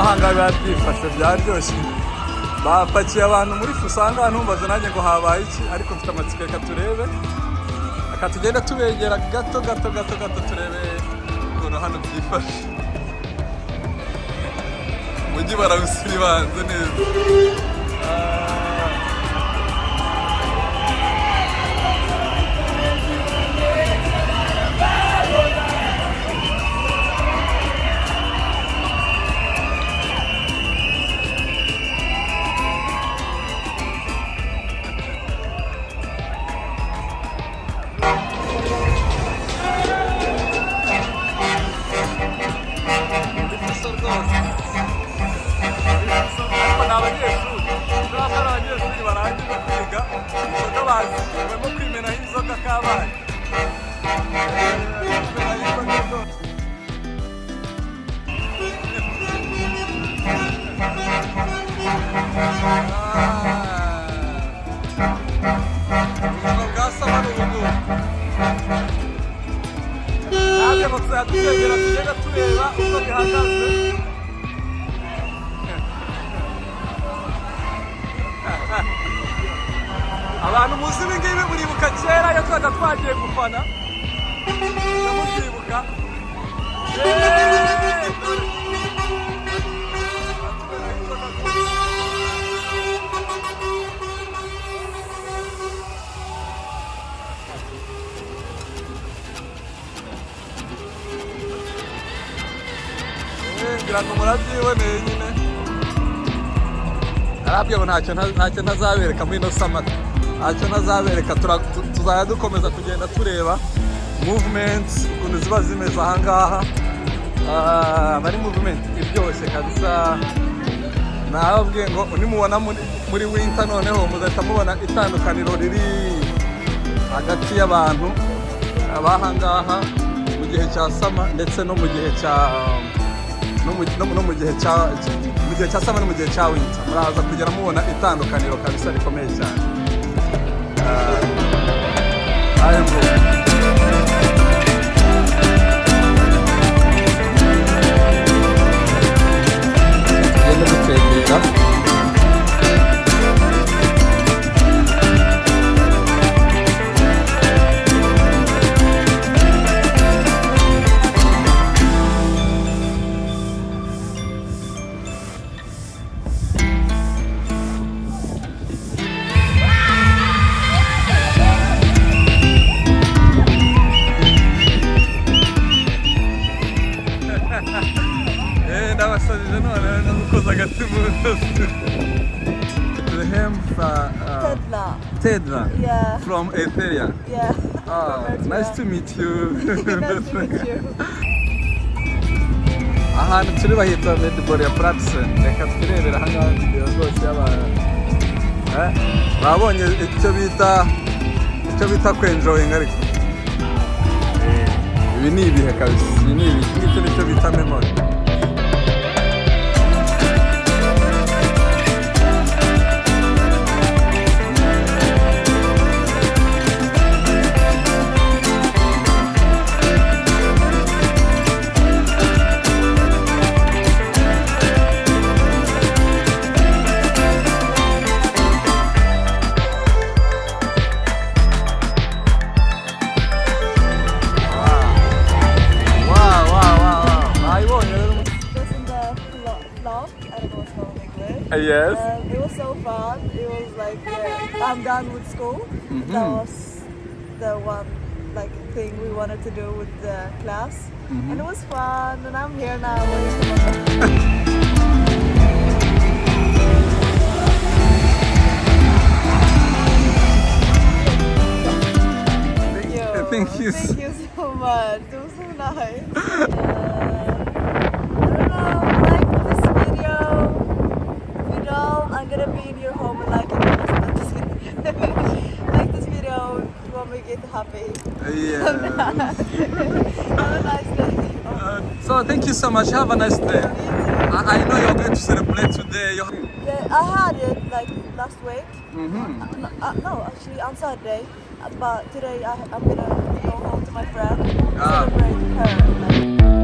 Muhanga biba byifashe byaryoshye bapakiye abantu muri usanga abantu bumbaza nanjye ngo habaye iki ariko mfite amatsiko reka turebe aka tugenda tubegera gato turebe ukuntu hano byifashe umujyi barawusibanze neza abantu muzi ibi ngibi muribuka kera iyo twaga twagiye gufana mubyibuka ngira ngo murabyiboneye nyine arabyo ntacyo ntazabereka muri ino samata ntacyo ntazabereka tuzajya dukomeza kugenda tureba movements ukuntu ziba zimeze ahangaha bari movement iryoshye kabisa nababwiye ngo nimubona muri winter noneho muzahita mubona itandukaniro riri hagati y'abantu abahangaha mu gihe cya sama ndetse no mu gihe cya mu gihe cya sama no mu gihe cya winter muraza kugera mubona itandukaniro kabisa rikomeye cyane Tedla. Yeah. From Ethiopia. Yeah. Oh, nice to meet you. Nice to meet you. Ahantu turi bahita Medboria Platsen. Reka twirebera ahangaha video rwose y'abantu. Babonye icyo bita kwenjoyinga ariko. Ibi ni ibihe kabisa. Ibi ni icyo bita memory. Yes. It was so fun. It was like I'm done with school. Mm-hmm. That was the one thing we wanted to do with the class, mm-hmm. And it was fun. And I'm here now. Thank you so much. It was so nice. I'm gonna be in your home and like this video will make it happy. Yeah. Have a nice day. So thank you so much. Have a nice day. I know you're going to celebrate today. I had it like last week. Mm-hmm. No, actually on Saturday. But today I'm gonna go home to my friend and celebrate her.